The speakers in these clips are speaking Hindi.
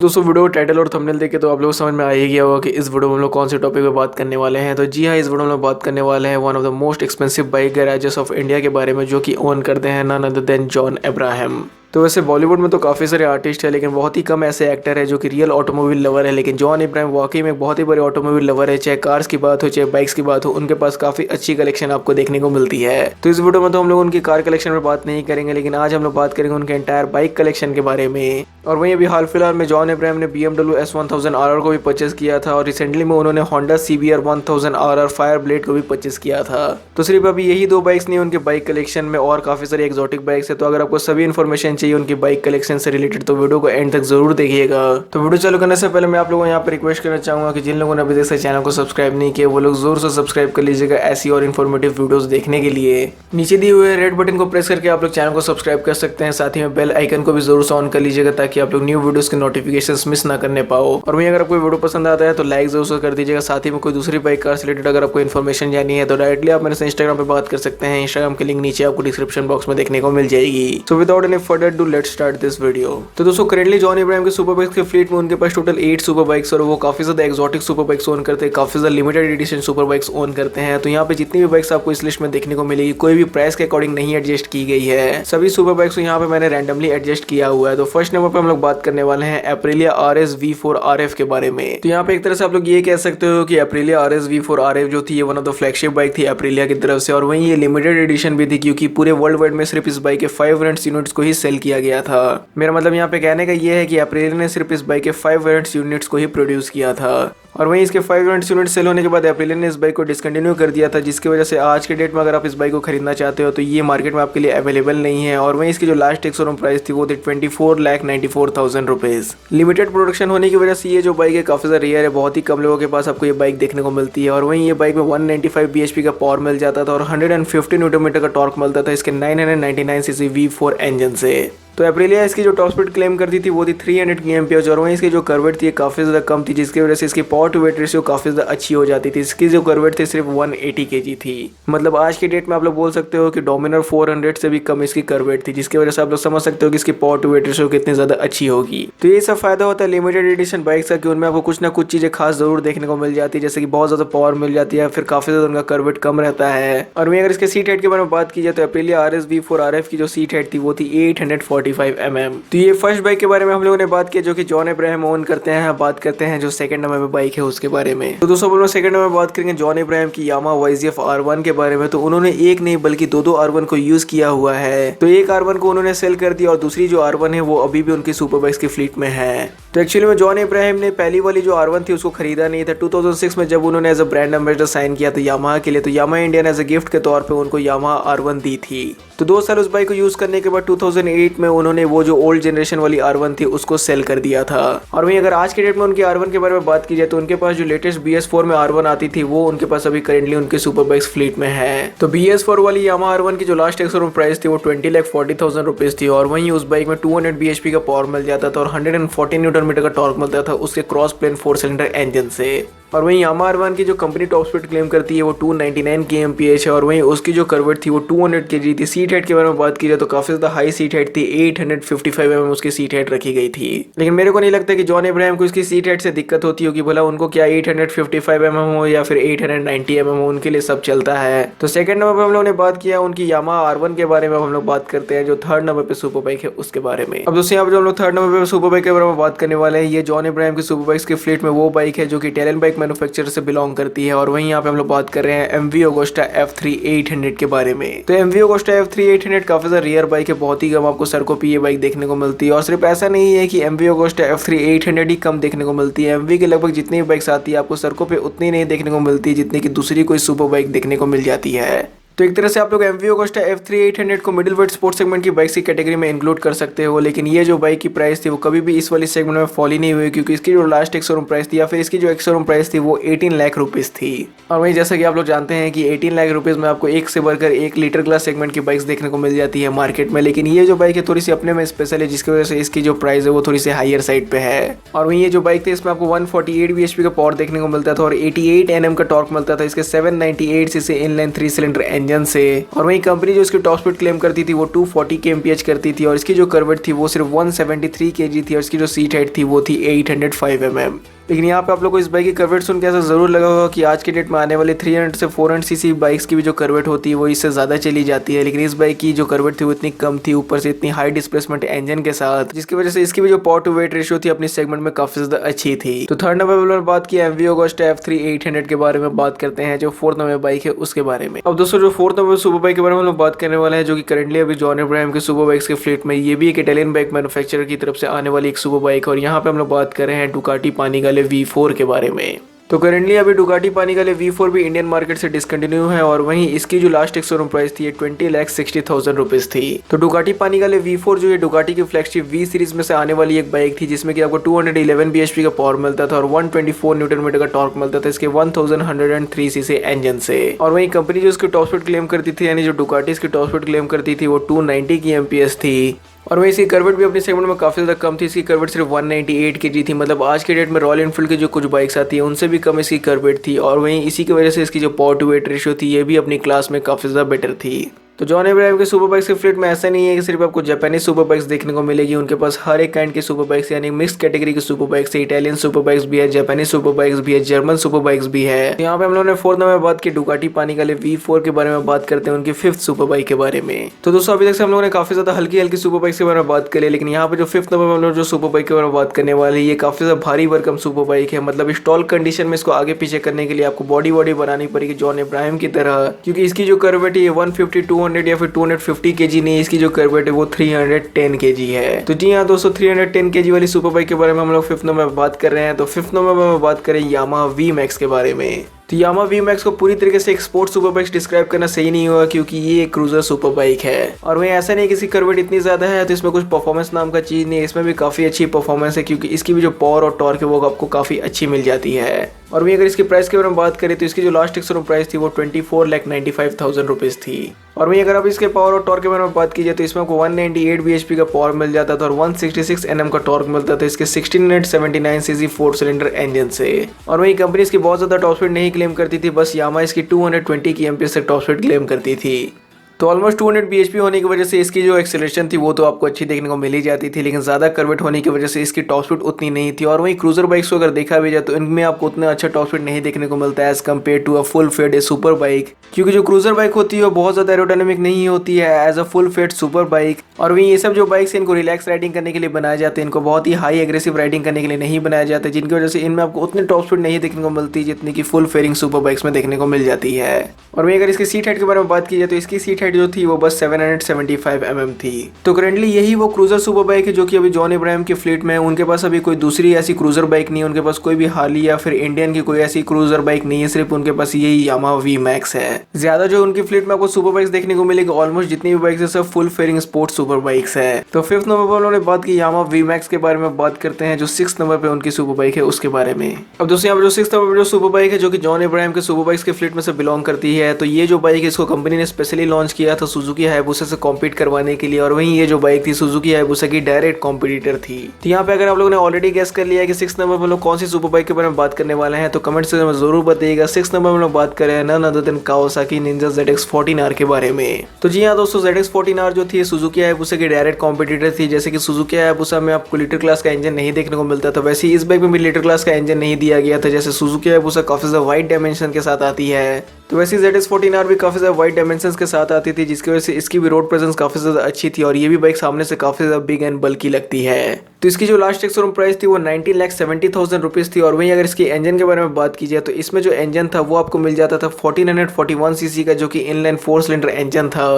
दोस्तों वीडियो टाइटल और थंबनेल देख के तो आप लोगों को समझ में आ ही गया होगा कि इस वीडियो में हम लोग कौन से टॉपिक पे बात करने वाले हैं। तो जी हाँ, इस वीडियो में बात करने वाले हैं one of the most expensive bike garages of India के बारे में, जो कि ओन करते हैं none other than John Abraham. तो वैसे बॉलीवुड में तो काफ़ी सारे आर्टिस्ट हैं, लेकिन बहुत ही कम ऐसे एक्टर हैं जो कि रियल ऑटोमोबाइल लवर है। लेकिन जॉन अब्राहम वाकई में बहुत ही बड़े ऑटोमोबाइल लवर है। चाहे कार्स की बात हो, चाहे बाइक्स की बात हो, उनके पास काफ़ी अच्छी कलेक्शन आपको देखने को मिलती है। तो इस वीडियो में तो हम लोग उनकी कार कलेक्शन पर बात नहीं करेंगे, लेकिन आज हम लोग बात करेंगे उनके एंटायर बाइक कलेक्शन के बारे में। और वहीं अभी हाल फिलहाल में जॉन अब्राहम ने BMW S1000 RR को भी परचेस किया था, और रिसेंटली में उन्होंने Honda CBR 1000 RR fire blade को भी परचेस किया था। तो सिर्फ अभी यही दो बाइक्स नहीं, उनके बाइक कलेक्शन में और काफ़ी सारी एक्सोटिक बाइक्स है। तो अगर आपको सभी इन्फॉर्मेशन चाहिए उनकी बाइक कलेक्शन से रिलेटेड, तो वीडियो को एंड तक जरूर देखिएगा। तो वीडियो चालू करने से पहले मैं आप लोगों को यहाँ पर रिक्वेस्ट करना चाहूंगा कि जिन लोगों ने अभी तक से चैनल को सब्सक्राइब नहीं किया, वो लोग जोर से सब्सक्राइब कर लीजिएगा ऐसी और इन्फॉर्मेटिव वीडियोस देखने के लिए। नीचे दिए हुए रेड बटन को प्रेस करके आप लोग चैनल को सब्सक्राइब कर सकते हैं। साथ ही में बेल आइकन को भी जरूर से ऑन कर लीजिएगा, ताकि आप लोग न्यू वीडियोस के नोटिफिकेशंस मिस ना करने पाओ। और वहीं अगर आपको वीडियो पसंद आता है तो लाइक जरूर से कर दीजिएगा। साथ ही में कोई दूसरी बाइक कार से रिलेटेड अगर आपको इन्फॉर्मेशन जानी है तो डायरेक्टली आप मेरे से इंस्टाग्राम पे बात कर सकते हैं। इंस्टाग्राम की लिंक नीचे आपको डिस्क्रिप्शन बॉक्स में देखने को मिल जाएगी। So without any further do let's start this video. तो दोस्तों, करेंटली जॉन अब्राहम के सुपर बाइक्स के फ्लीट में उनके पास टोटल 8 सुपर बाइक्स, और वो काफी ज्यादा एक्सोटिक सुपर बाइक्स ओन करते हैं, काफी ज्यादा limited edition super bikes own करते हैं। तो यहाँ पे जितनी भी बाइक्स आपको इस लिस्ट में देखने को मिलेगी, कोई भी प्राइस के अकॉर्डिंग नहीं एडजस्ट की गई है। सभी सुपर बाइक्स को यहाँ पे मैंने रैंडमली एडजस्ट किया हुआ है। तो फर्स्ट नंबर पर हम लोग बात करने वाले हैं एप्रिलिया RS V4 RF के बारे में। तो यहाँ पे एक तरह से आप लोग ये कह सकते हो कि एप्रिलिया RS V4 RF जो थी, ये one of the flagship bike थी एप्रिलिया की तरफ से। और वहीं ये लिमिटेड एडिशन भी थी, क्योंकि पूरे वर्ल्ड वाइड में सिर्फ इस बाइक के 5 वेरिएंट्स यूनिट्स को ही सेल किया गया था। मेरा मतलब यहाँ पे कहने का ये है कि एप्रिलिया ने सिर्फ इस बाइक के 5 वेरिएंट्स यूनिट्स को ही प्रोड्यूस किया था। और वहीं इसके 5 वेरिएंट्स यूनिट सेल होने के बाद एप्रिलिया ने इस बाइक को डिसकंटिन्यू कर दिया था, जिसकी वजह से आज के डेट में अगर आप इस बाइक को खरीदना चाहते हो तो ये मार्केट में आपके लिए अवेलेबल नहीं है। और वहीं इसकी जो लास्ट एक शोरूम प्राइस थी वो थी 24,94,000 रुपीज। लिमिटेड प्रोडक्शन होने की वजह से ये जो बाइक है काफी ज्यादा रेयर है, बहुत ही कम लोगों के पास आपको ये बाइक देखने को मिलती है। और वहीं ये बाइक में 195 bhp का पावर मिल जाता था और 150 न्यूटन मीटर का टॉर्क मिलता था इसके 999 cc V4 इंजन से। तो एप्रिलिया इसकी जो टॉप स्पीड क्लेम करती थी वो थी 300 kmph, और वहीं इसकी जो कर्वेट थी काफ़ी ज़्यादा कम थी, जिसकी वजह से इसकी पावर टू वेट रेशियो काफ़ी ज़्यादा अच्छी हो जाती थी। इसकी जो कर्वेट थी सिर्फ 180 kg थी। मतलब आज के डेट में आप लोग बोल सकते हो कि डोमिनर 400 से भी कम इसकी कर्वेट थी, जिसकी वजह से आप लोग समझ सकते हो कि इसकी पावर टू वेट रेशियो कितनी ज़्यादा अच्छी होगी। तो ये सब फायदा होता है लिमिटेड एडिशन बाइक्स का, कि उनमें आपको कुछ ना कुछ चीज़ें खास जरूर देखने को मिल जाती है, जैसे कि बहुत ज़्यादा पावर मिल जाती है, फिर काफ़ी ज़्यादा उनका कर्वेट कम रहता है। और वहीं अगर इसके सीट हाइट के बारे में बात की जाए तो एप्रिलिया RS V4 RF की जो सीट हाइट थी वो थी 845 mm। तो ये फर्स्ट बाइक के बारे में हम लोगों ने बात की जो कि जॉन अब्राहम ओन करते हैं। बात करते हैं जो सेकंड नंबर पे बाइक है उसके बारे में। तो दोस्तों हम लोग सेकंड नंबर बात करेंगे जॉन अब्राहम की यामाहा YZF R1 के बारे में। तो उन्होंने एक नहीं बल्कि दो R1 को यूज किया हुआ है। तो एक R1 को उन्होंने सेल कर दिया और दूसरी जो R1 है वो अभी भी उनकी सुपर बाइक्स की फ्लीट में है। तो एक्चुअली में जॉन अब्राहम ने पहली वाली जो R1 थी उसको खरीदा नहीं था। 2006 में जब उन्होंने as a brand ambassador sign किया था यामाहा के लिए, तो यामाहा इंडिया ने एज अ गिफ्ट के तौर पे उनको यामाहा R1 दी थी। तो 2 साल उस बाइक को यूज करने के बाद 2008 में उन्होंने वो जो ओल्ड जनरेशन वाली R1 थी उसको सेल कर दिया था। और वहीं अगर आज के डेट में उनकी R1 के बारे में बात की जाए तो उनके पास जो लेटेस्ट BS4 में R1 आती थी वो उनके पास अभी करेंटली उनके सुपर बाइक्स फ्लीट में है। तो BS4 वाली यामाहा R1 की जो लास्ट एक्सशोरूम प्राइस थी वो 20,40,000 रुपीज थी। और वहीं उस बाइक में 200 bhp का पावर मिल जाता था और 140 न्यूटन मीटर का टॉर्क मिलता था उसके क्रॉस प्लेन 4 सिलेंडर इंजन से। और वहीं यामाहा R1 की जो कंपनी टॉप स्पीड क्लेम करती है वो 299 kmph है, और वहीं उसकी जो कर्वेट थी वो 200 kg थी। सीट हाइट के बारे में बात की जाए तो काफी ज्यादा हाई सीट हाइट थी, 855 mm उसकी सीट हाइट रखी गई थी। लेकिन मेरे को नहीं लगता कि जॉन अब्राहम को इसकी सीट हाइट से दिक्कत होती होगी, भला उनको क्या 855 mm हो या फिर 890 mm हो, उनके लिए सब चलता है। तो सेकंड नंबर पर हम लोगों ने बात किया उनकी यामाहा R1 के बारे में। हम लोग बात करते हैं जो थर्ड नंबर पे सुपर बाइक है उसके बारे में। अब दोस्तों यहाँ पर जो हम लोग थर्ड नंबर पे सुपर बाइक के बारे में बात करने वाले हैं, ये जॉन अब्राहम की सुपर बाइक्स के फ्लीट में वो बाइक है जो कि इटालियन बाइक मैन्युफैक्चरर से बिलोंग करती है। और वहीं यहाँ पे हम लोग बात कर रहे हैं MV Agusta F3 800 के बारे में। तो MV Agusta F3 800 काफी ज्यादा रेयर बाइक है, बहुत ही कम आपको सड़कों पे ये बाइक देखने को मिलती है। और सिर्फ ऐसा नहीं है कि MV Agusta F3 800 ही कम देखने को मिलती है, MV के लगभग जितनी भी बाइक्स आती है आपको सड़कों पे उतनी नहीं देखने को मिलती जितनी की दूसरी कोई सुपर बाइक देखने को मिल जाती है। तो एक तरह से आप लोग MV Agusta F3 800 को मिडिल वेट स्पोर्ट्स सेगमेंट की बाइक की कैटेगरी में इंक्लूड कर सकते हो। लेकिन ये जो बाइक की प्राइस थी वो कभी भी इस वाली सेगमेंट में फॉल ही नहीं हुई, क्योंकि इसकी जो लास्ट एक शोरूम प्राइस थी या फिर इसकी जो एक शोरूम प्राइस थी वो 18 लाख रुपीज थी। और वहीं जैसा कि आप लोग जानते हैं कि 18 लाख रुपीज में आपको एक से बढ़कर एक लीटर क्लास सेगमेंट की बाइक्स देखने को मिल जाती है मार्केट में। लेकिन ये जो बाइक है थोड़ी सी अपने में स्पेशल है, जिसकी वजह से इसकी जो प्राइस है वो थोड़ी सी हायर साइड पे है। और वहीं ये जो बाइक थी इसमें आपको 148 bhp का पावर देखने को मिलता था और 88 Nm का टॉर्क मिलता था इसके 798 cc inline 3 cylinder engine engine से। और वही कंपनी जो इसकी टॉप स्पीड क्लेम करती थी वो 240 kmph करती थी और इसकी जो कर्वेट थी वो सिर्फ 173 kg थी और इसकी जो सीट हाइट थी वो थी 805 mm। लेकिन यहाँ पे आप लोग को इस बाइक की कर्वेट सुन के ऐसा जरूर लगा होगा कि आज के डेट में आने वाले 300 से 400 सीसी बाइक्स की भी जो कर्वेट होती है वो इससे ज्यादा चली जाती है, लेकिन इस बाइक की जो कर्वेट थी वो इतनी कम थी, ऊपर से इतनी हाई डिस्प्लेसमेंट इंजन के साथ, जिसकी वजह से इसकी भी जो पावर टू वेट रेशियो थी अपनी सेगमेंट में काफी ज्यादा अच्छी थी। तो थर्ड नंबर पर बात की MV ऑगस्ट F3 800 के बारे में बात करते हैं, जो फोर्थ नंबर बाइक है उसके बारे में। अब दोस्तों जो फोर्थ नंबर सुपर बाइक के बारे में हम लोग बात करने वाले हैं, जो कि करंटली अभी जॉन इब्राहिम के सुपर बाइक्स के फ्लीट में, ये भी एक इटालियन बाइक मैन्युफैक्चरर की तरफ से आने वाली एक सुपर बाइक, और यहाँ पे हम लोग बात कर रहे हैं डुकाटी पानिगले V4 के बारे में। तो करेंटली अभी डुकाटी पानिगले V4 भी इंडियन मार्केट से डिसकंटिन्यू है और वहीं इसकी जो लास्ट शोरूम प्राइस थी 20,60,000 रुपीज थी। तो डुकाटी पानिगले V4 जो है डुकाटी की फ्लैगशिप V सीरीज में से आने वाली एक बाइक थी, जिसमें कि आपको 211 bhp का पावर मिलता था और 124 न्यूटन मीटर का टॉर्क मिलता था इसके 1103 सीसी इंजन से। और वहीं कंपनी जो इसकी टॉप स्पीड क्लेम करती थी, यानी जो डुकाटी इसकी टॉप स्पीड क्लेम करती थी वो 290 kmph थी। और वही इसकी कर्वेट भी अपनी सेगमेंट में काफी ज्यादा कम थी, इसकी कर्वेट सिर्फ 198 kg थी। मतलब आज के डेट में रॉयल एनफील्ड की जो कुछ बाइक्स आती है उनसे भी कम इसकी कर्वेट थी, और वहीं इसी की वजह से इसकी जो पावर टू वेट रेशियो थी ये भी अपनी क्लास में काफी ज्यादा बेटर थी। तो जॉन इब्राहिम के सुपर बाइक्स के फ्लीट में ऐसा नहीं है कि सिर्फ आपको जापानीज सुपर बाइक्स देखने को मिलेगी, उनके पास हर एक काइंड की सुपर बाइक्स यानी मिक्स कैटेगरी की सुपर बाइक्स है। इटालियन सुपर बाइक्स भी है, जापानीज सुपर बाइक्स भी है, जर्मन सुपर बाइक्स भी है। तो यहाँ पे हम लोगों ने फोर्थ नंबर में बात की डुकाटी पानिगले V4 के बारे में बात करते हैं उनकी फिफ्थ सुपर बाइक के बारे में। तो दोस्तों अभी तक से हम लोगों ने काफी ज्यादा हल्की हल्की सुपर बाइक्स के बारे में बात करी, लेकिन यहाँ पे जो फिफ्थ नंबर में हम लोग जो सुपर बाइक के बारे में बात करने वाले ये काफी ज्यादा भारी भरकम सुपर बाइक है। मतलब स्टॉल कंडीशन में इसको आगे पीछे करने के लिए आपको बॉडी बनानी पड़ेगी जॉन इब्राहिम की तरह, क्योंकि इसकी जो कर्वेट है 150, 200 या फिर 250 kg नहीं, इसकी जो कर्वेट है वो 310 kg है। तो जी हाँ दोस्तों 310 kg वाली सुपर बाइक के बारे में हम लोग फिफ्थ नंबर में बात कर रहे हैं। तो फिफ्थ नंबर में बात करें यामाहा VMAX के बारे में। तो यामाहा VMAX को पूरी तरीके से एक स्पोर्ट सुपर बाइक डिस्क्राइब करना सही नहीं होगा, क्योंकि ये एक क्रूजर सुपर बाइक है। और वही ऐसा नहीं कि इसकी कर्वेट इतनी ज्यादा है तो इसमें कुछ परफॉर्मेंस नाम का चीज नहीं है, इसमें भी काफी अच्छी परफॉर्मेंस है, क्योंकि इसकी भी जो पावर और टॉर्क है वो आपको काफी अच्छी मिल जाती है। और वही अगर इसकी प्राइस के बारे में बात करें तो इसकी जो लास्ट शोरूम प्राइस थी वो 24,95,000 रुपीज थी। और वही अगर आप इसके पावर और टॉर्क के बारे में बात कीजिए तो इसमें आपको 198 bhp का पावर मिल जाता था और 166 Nm का टॉर्क मिलता था इसके 1679 cc 4 सिलेंडर इंजन से। और वही कंपनी इसकी बहुत ज्यादा टॉप स्पीड नहीं क्लेम करती थी, बस यामाहा इसकी 220 kmph से टॉप स्पीड क्लेम करती थी। तो ऑलमोस्ट 200 bhp होने की वजह से इसकी जो एक्सेलरेशन थी वो तो आपको अच्छी देखने को मिल ही जाती थी, लेकिन ज़्यादा कर्वेट होने की वजह से इसकी टॉप स्पीड उतनी नहीं थी। और वहीं क्रूजर बाइक्स को अगर देखा भी जाए तो इनमें आपको उतना अच्छा टॉप स्पीड नहीं देखने को मिलता है as compare to a full faired super bike, क्योंकि जो क्रूजर बाइक होती है वो बहुत ज़्यादा एरोडायनेमिक नहीं होती है as a full faired super bike. और वहीं ये सब जो बाइक्स इनको रिलैक्स राइडिंग करने के लिए बनाए जाते हैं, इनको बहुत ही हाई एग्रेसिव राइडिंग करने के लिए नहीं बनाया जाता, जिनकी वजह से इनमें आपको उतनी टॉप स्पीड नहीं देखने को मिलती जितनी की फुल फेयरिंग सुपर बाइक्स में देखने को मिल जाती है। और वहीं अगर इसकी सीट हाइट के बारे में बात की जाए तो इसकी सीट हाइट जो थी वो बस 775 mm थी। तो करेंटली यही वो क्रूजर सुपर बाइक है जो कि अभी जॉन इब्राहिम के फ्लीट में है। उनके पास अभी कोई दूसरी ऐसी क्रूजर बाइक नहीं है, उनके पास कोई भी हार्ली या फिर इंडियन की कोई ऐसी क्रूजर बाइक नहीं है, सिर्फ उनके पास यही यामाहा VMAX है। ज्यादा जो उनकी फ्लीट में आपको सुपर बाइक्स देखने को मिलेगी, ऑलमोस्ट जितनी भी बाइक्स है सब full fairing sports super bikes है। तो फिफ्थ नंबर पर उन्होंने बात की यामाहा VMAX के बारे में बात करते हैं, जो सिक्स नंबर पे उनकी सुपर बाइक है उसके बारे में। अब दोस्तों यहाँ पर जो सिक्स नंबर पर जो सुपर बाइक है जो कि जॉन इब्राहिम के सुपर बाइक्स के फ्लीट में से बिलोंग करती है, तो ये जो बाइक है इसको कंपनी ने स्पेशली लॉन्च किया था सुजुकी हायाबुसा से कॉम्पीट करवाने के लिए। और वहीं ये जो बाइक थी सुजुकी हायाबुसा की डायरेक्ट कॉम्पिटिटर थी। तो यहाँ पे अगर आप लोगों ने ऑलरेडी गेस कर लिया है कि सिक्स नंबर पर लोग कौन सी सुपर बाइक के बारे में बात करने वाले हैं तो कमेंट सेक्शन में जरूर बताइएगा। सिक्स नंबर में लोग बात कर रहे हैं none other than Kawasaki Ninja ZX-14R के बारे में। तो जी हाँ दोस्तों ZX-14R जो थी सुजुकी हायाबुसा की डायरेक्ट कॉम्पिटिटर थी। जैसे कि सुजुकी हायाबुसा में आपको लीटर क्लास का इंजन नहीं देखने को मिलता था, वैसे इस बाइक में भी लीटर क्लास का इंजन नहीं दिया गया था। जैसे सुजुकी हायाबुसा काफी ज्यादा वाइड डायमेंशन के साथ आती है, तो वैसे ZX-14R भी काफी ज्यादा वाइड डायमेंशंस के साथ आती थी, जिसकी वजह से इसकी भी रोड प्रेजेंस काफी ज्यादा अच्छी थी और ये भी बाइक सामने से काफी ज्यादा बिग एंड बल्की लगती है। तो इसकी जो लास्ट शोरूम प्राइस थी वो 19,70,000 रुपीज थी। और वहीं अगर इसके इंजन के बारे में बात की जाए तो इसमें जो इंजन था वो आपको मिल जाता था 1441 सीसी का, जो कि इनलाइन 4 सिलेंडर इंजन था।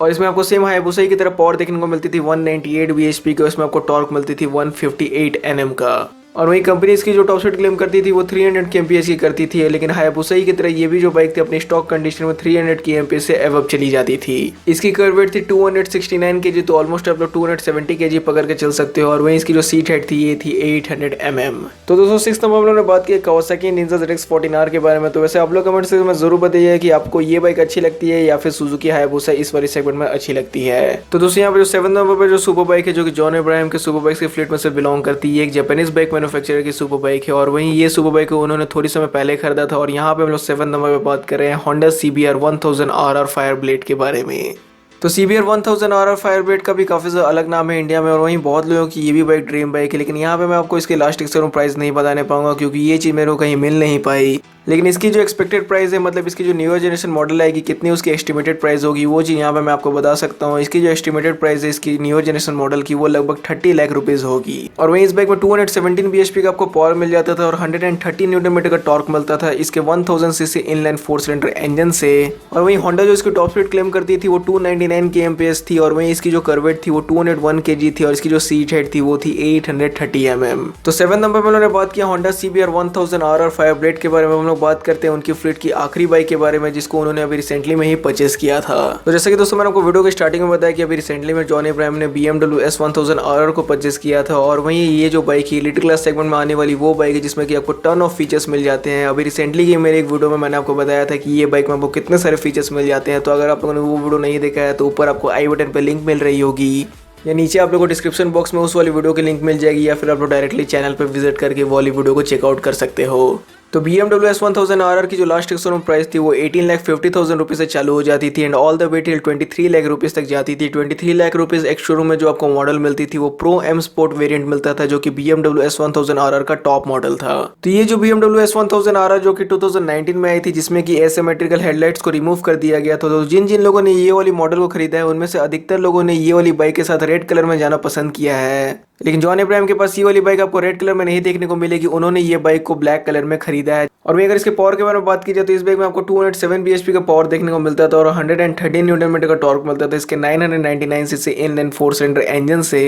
और इसमें आपको सेम हायाबुसा की तरह पावर देखने को मिलती थी 198 bhp की, इसमें आपको टॉर्क मिलती थी 158 Nm का। और वही कंपनी इसकी जो टॉप स्पीड क्लेम करती थी वो 300 kmph की करती थी, लेकिन हायाबुसा की तरह ये भी जो बाइक थी अपनी स्टॉक कंडीशन में 300 kmph से एवब चली जाती थी। इसकी कर्वेट थी 269 kg, तो ऑलमोस्ट आप लोग 270 kg पकड़ के चल सकते हो। और वहीं इसकी जो सीट हाइट थी ये थी 800 mm। तो दोस्तों सिक्स नंबर हम लोगों ने बात की कावासाकी निंजा ZX-14R के बारे में। तो वैसे आप लोग कमेंट सेक्शन में जरूर बताइए कि आपको ये बाइक अच्छी लगती है या फिर सुजुकी हायाबुसा इस वाली सेगमेंट में अच्छी लगती है। तो दोस्तों यहाँ पे जो सेवन नंबर पर जो सुपर बाइक है जो कि जॉन इब्राहिम के सुपर बाइक्स के फ्लीट में से बिलोंग करती है, एक जापानीज बाइक मैन्युफैक्चरर की सुपर बाइक है और वहीं ये सुपर बाइक उन्होंने थोड़ी समय पहले खरीदा था। और यहाँ पे हम लोग 7 नंबर पे बात कर रहे हैं Honda CBR 1000 RR fire blade के बारे में। तो CBR 1000 RR फायर ब्लेड का भी काफ़ी ज़्यादा अलग नाम है इंडिया में और वहीं बहुत लोगों की ये भी बाइक ड्रीम बाइक है। लेकिन यहाँ पे मैं आपको इसके लास्ट एक्सशोरूम प्राइस नहीं बताने पाऊंगा क्योंकि ये चीज़ मेरे को कहीं मिल नहीं पाई। लेकिन इसकी जो एक्सपेक्टेड प्राइस है, मतलब इसकी जो न्यू जनरेशन मॉडल आएगी कितनी उसकी एस्टिमेटेड प्राइस होगी, वो चीज़ यहाँ पे मैं आपको बता सकता हूँ। इसकी जो एस्टिमेटेड प्राइस है इसकी न्यू जनरेशन मॉडल की वो लगभग 30 लाख रुपीज़ होगी। और वहीं इस बाइक में 217 bhp का आपको पावर मिल जाता था और 130 न्यूटन मीटर का टॉर्क मिलता था इसके 1000 सीसी इनलाइन 4 सिलेंडर इंजन से। और वहीं होंडा जो इसकी टॉप स्पीड क्लेम करती थी वो 299 kmph थी और वहीं इसकी जो करवेट थी वो 201 kg थी और इसकी जो सीट हाइट थी वो थी 830 mm। तो 7 नंबर पर उन्होंने बात किया Honda CBR 1000 RR fire blade के बारे में। हम लोग बात करते हैं उनकी फ्लीट की आखिरी बाइक के बारे में जिसको उन्होंने अभी रिसेंटली में ही परचेस किया था। तो जैसे कि दोस्तों मैंने आपको वीडियो के स्टार्टिंग में बताया कि अभी रिसेंटली में जॉन इब्राहिम ने BMW S1000 RR को परचेस किया था और वहीं ये जो बाइक है लिटिल क्लास सेगमेंट में आने वाली वो बाइक है जिसमें कि आपको टन ऑफ फीचर्स मिल जाते हैं। अभी रिसेंटली की मेरे एक वीडियो में मैंने आपको बताया था कि ये बाइक में आपको कितने सारे फीचर्स मिल जाते हैं। तो अगर आप लोगों ने वो वीडियो नहीं देखा है तो ऊपर आपको आई बटन पर लिंक मिल रही होगी या नीचे आप लोगों को डिस्क्रिप्शन बॉक्स में उस वाली वीडियो की लिंक मिल जाएगी या फिर आप लोग डायरेक्टली चैनल पर विजिट करके वो वाली वीडियो को चेकआउट कर सकते हो। तो BMW S1000 RR की जो लास्ट एक्सशोरूम प्राइस थी वो 18,50,000 रुपीज़ से चालू हो जाती थी and all the way till 23 lakh rupees तक जाती थी। 23 लाख रुपीज़ एक्स शोरूम में जो आपको मॉडल मिलती थी वो प्रो M स्पोर्ट वेरिएंट मिलता था जो कि BMW S1000 RR का टॉप मॉडल था। तो ये जो BMW S1000 RR जो कि 2019 में आई थी जिसमें कि एसिमेट्रिकल हेडलाइट्स को रिमूव कर दिया गया था। तो जिन जिन लोगों ने ये वाली मॉडल को खरीदा है उनमें से अधिकतर लोगों ने ये वाली बाइक के साथ रेड कलर में जाना पसंद किया है। लेकिन जॉन इब्राहिम के पास ये वाली बाइक आपको रेड कलर में नहीं देखने को मिलेगी, उन्होंने ये बाइक को ब्लैक कलर में खरीदा है। और वहीं अगर इसके पावर के बारे में बात की जाए तो इस बाइक में आपको 207 bhp का पावर देखने को मिलता था और 113 न्यूटन मीटर का टॉर्क मिलता था इसके 999 सीसी इनलाइन 4 सिलेंडर इंजन से।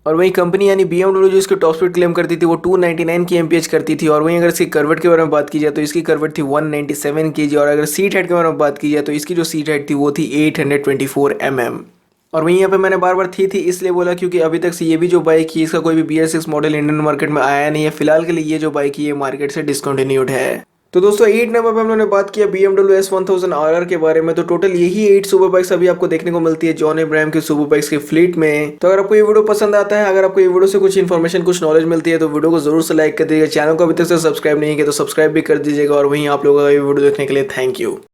और वही कंपनी यानी BMW जो इसकी टॉप स्पीड क्लेम करती थी वो 299 kmph करती थी। और वहीं अगर इसकी करवेट के बारे में बात की जाए तो इसकी करवेट थी 197 kg और अगर सीट हाइट के बारे में बात की जाए तो इसकी जो सीट हाइट थी वो थी 824 mm। और वहीं यहाँ पे मैंने बार बार थी इसलिए बोला क्योंकि अभी तक से ये भी जो बाइक है इसका कोई भी BS6 मॉडल इंडियन मार्केट में आया नहीं है। फिलहाल के लिए ये जो बाइक है ये मार्केट से डिसकंटिन्यूड है। तो दोस्तों 8 नंबर पे हम लोगों ने बात किया BMW S1000 RR के बारे में। तो टोटल यही 8 सुपर बाइक्स अभी आपको देखने को मिलती है जॉन इब्राहिम की सुपर बाइक्स की फ्लीट में। तो अगर आपको ये वीडियो पसंद आता है, अगर आपको ये वीडियो से कुछ इन्फॉर्मेशन कुछ नॉलेज मिलती है तो वीडियो को जरूर से लाइक कर दीजिएगा। चैनल को अभी तक से सब्सक्राइब नहीं किया तो सब्सक्राइब भी कर दीजिएगा और वहीं आप लोगों का ये वीडियो देखने के लिए थैंक यू।